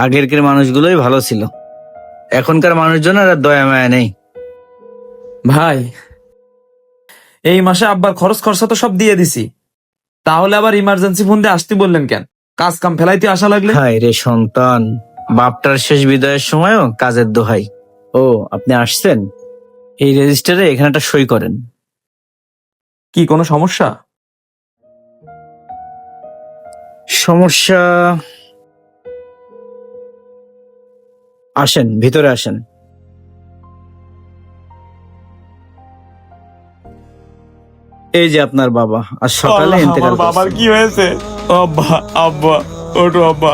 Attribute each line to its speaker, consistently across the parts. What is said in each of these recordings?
Speaker 1: আগেরকার মানুষগুলোই ভালো ছিল, এখনকার মানুষজনের আর দয়া মায়া নেই।
Speaker 2: ভাই, এই মাসে আব্বার খরচ খরচা তো সব দিয়ে দিছি, তাহলে আবার ইমার্জেন্সি ফোন দিয়ে আসতে বললেন কেন? কাজ কাম ফেলাইতে আসা লাগলে।
Speaker 1: হায় রে সন্তান, বাপটার শেষ বিদায়ের সময়ও কাজের দোহাই। ও, আপনি আসছেন? এই রেজিস্টারে এখানে একটা সই করেন।
Speaker 2: কি কোনো সমস্যা?
Speaker 1: সমস্যা? আসেন, ভিতরে আসেন। এই যে আপনার বাবা আজ সকালে
Speaker 2: আল্লাহ,
Speaker 1: ইন্তেকাল
Speaker 2: আমার বাবার
Speaker 1: করেছেন।
Speaker 2: কি হয়েছে? আব্বা, আব্বা, ওঠো আব্বা,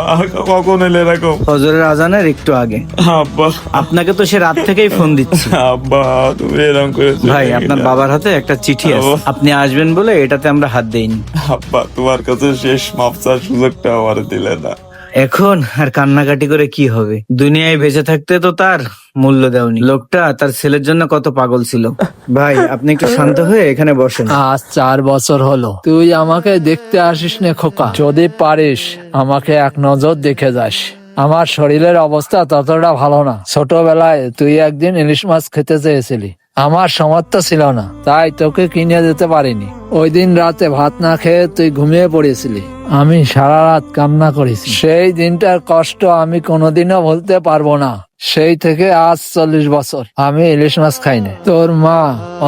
Speaker 2: কখন এলে এরকম?
Speaker 1: ফজরের আজানের একটু আগে।
Speaker 2: আব্বা,
Speaker 1: আপনাকে তো সে রাত থেকেই ফোন দিচ্ছি।
Speaker 2: আব্বা, তুমি এরকম করেছো?
Speaker 1: ভাই, আপনার বাবার হাতে একটা চিঠি আছে, আপনি আসবেন বলে এটাতে আমরা হাত দেইনি।
Speaker 2: আব্বা, তোমার কাছে শেষ মাপ চাওয়ার সুযোগটা আমার দিলে না।
Speaker 1: এখন আর কান্নাকাটি করে কি হবে? দুনিয়ায় বেঁচে থাকতে তো তার মূল্য দেওনি। লোকটা তার ছেলের জন্য কত পাগল ছিল। ভাই, আপনি একটু শান্ত হয়ে এখানে বসেন।
Speaker 3: আজ 4 বছর হলো তুই আমাকে দেখতে আসিস নে খোকা। যদি পারিস আমাকে এক নজর দেখে যাস। আমার শরীরের অবস্থা ততটা ভালো না। ছোটবেলায় তুই একদিন ইলিশ মাছ খেতে চেয়েছিলি, আমার সামর্থ্য ছিল না, তাই তোকে কিনে দিতে পারিনি। ওই দিন রাতে ভাত না খেয়ে তুই ঘুমিয়ে পড়েছিলি, আমি সারা রাত কান্না করেছি। সেই দিনটার কষ্ট আমি কোনোদিনও ভুলতে পারবো না। সেই থেকে আজ 40 বছর আমি ইলিশ মাছ খাইনি। তোর মা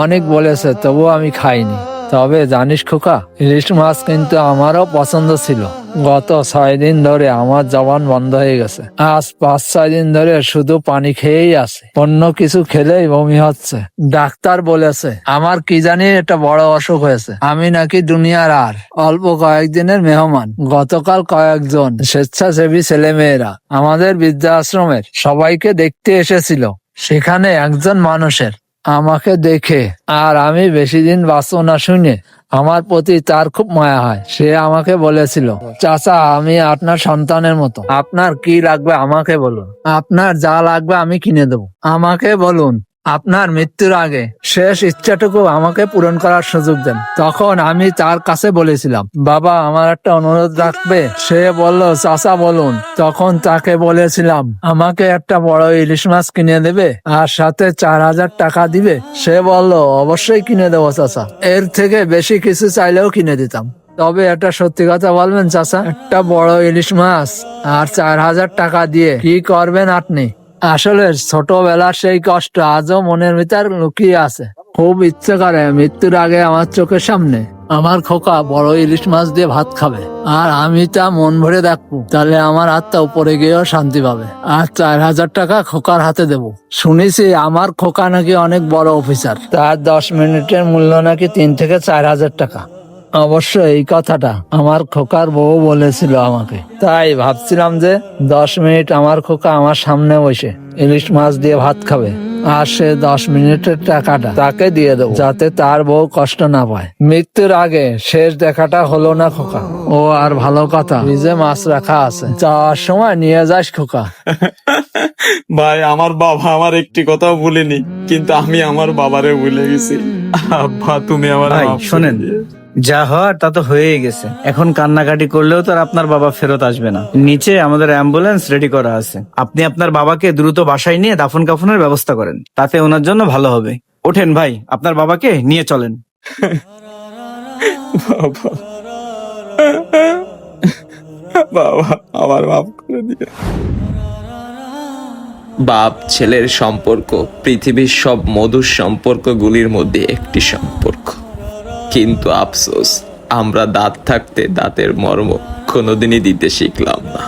Speaker 3: অনেক বলেছে, তবু আমি খাইনি। তবে জানিস খোকা, ইলিশ মাছ কিন্তু আমারও পছন্দ ছিল। গত 6 দিন ধরে আমার জবান বন্ধ হয়ে গেছে। আজ 5-6 দিন ধরে শুধু পানি খেয়েই আছে। অন্য কিছু খেলেই বমি হচ্ছে। ডাক্তার বলেছে আমার কি জানি একটা বড় অসুখ হয়েছে। আমি নাকি দুনিয়ার আর অল্প কয়েকদিনের মেহমান। গতকাল কয়েকজন স্বেচ্ছাসেবী ছেলেমেয়েরা আমাদের বৃদ্ধাশ্রমের সবাইকে দেখতে এসেছিল। সেখানে একজন মানুষের আমাকে দেখে আর আমি বেশি দিন বাঁচবো না শুনে আমার প্রতি তার খুব মায়া হয়। সে আমাকে বলেছিল, চাচা, আমি আপনার সন্তানের মতো। আপনার কি লাগবে আমাকে বলুন, আপনার যা লাগবে আমি কিনে দেবো। আমাকে বলুন আপনার মৃত্যুর আগে শেষ ইচ্ছাটুকু আমাকে পূরণ করার সুযোগ দেন। তখন আমি তার কাছে বলেছিলাম, বাবা, আমার একটা অনুরোধ রাখবে? সে বলল, চাচা বলুন। তখন তাকে বলেছিলাম আমাকে একটা বড় ইলিশ মাছ কিনে দেবে আর সাথে 4000 টাকা দিবে। সে বলল, অবশ্যই কিনে দেবো চাচা, এর থেকে বেশি কিছু চাইলেও কিনে দিতাম। তবে একটা সত্যি কথা বলবেন চাচা, একটা বড় ইলিশ মাছ আর 4000 টাকা দিয়ে কি করবেন আপনি? আসলে ছোটবেলার সেই কষ্ট আজও মনের ভিতর লুকিয়ে আছে। খুব ইচ্ছে করে মৃত্যুর আগে আমার চোখের সামনে আমার খোকা বড় ইলিশ মাছ দিয়ে ভাত খাবে, আর আমি তা মন ভরে দেখবো। তাহলে আমার আত্মা উপরে গিয়েও শান্তি পাবে। আর 4000 টাকা খোকার হাতে দেব। শুনেছি আমার খোকা নাকি অনেক বড় অফিসার, তার 10 মিনিটের মূল্য নাকি 3 থেকে 4000 টাকা। অবশ্য এই কথাটা আমার খোকার বউ বলেছিল আমাকে। তাই ভাবছিলাম যে 10 মিনিট আমার খোকা আমার সামনে বসে ইলিশ মাছ দিয়ে ভাত খাবে, আর সে 10 মিনিটের টাকাটা তাকে দিয়ে দেবো, যাতে তার বউ কষ্ট না পায়। মৃত্যুর আগে শেষ দেখাটা হলো না খোকা। ও আর ভালো কথা, ফ্রিজে মাছ রাখা আছে, যাওয়ার সময় নিয়ে যাস খোকা।
Speaker 2: ভাই, আমার বাবা আমার একটি কথাও ভুলেনি, কিন্তু আমি আমার বাবারে ভুলে গেছি। আব্বা, তুমি আমার
Speaker 1: ভাই শোনেন, যা হওয়ার তা তো হয়েই গেছে। এখন কান্নাকাটি করলেও তো আর আপনার বাবা ফেরত আসবে না। নিচে আমাদের অ্যাম্বুলেন্স রেডি করা আছে, আপনি আপনার বাবাকে দ্রুত বাসায় নিয়ে দাফন কাফনের ব্যবস্থা করেন, তাতে ওনার জন্য ভালো হবে। ওঠেন ভাই, আপনার বাবাকে নিয়ে চলেন।
Speaker 2: বাবা, বাবা, আমার মাফ করে দিয়ে।
Speaker 4: বাপ ছেলের সম্পর্ক পৃথিবীর সব মধুর সম্পর্কগুলির মধ্যে একটি সম্পর্ক। কিন্তু আফসোস, আমরা দাঁত থাকতে দাঁতের মর্ম কোনোদিনই দিতে শিখলাম না।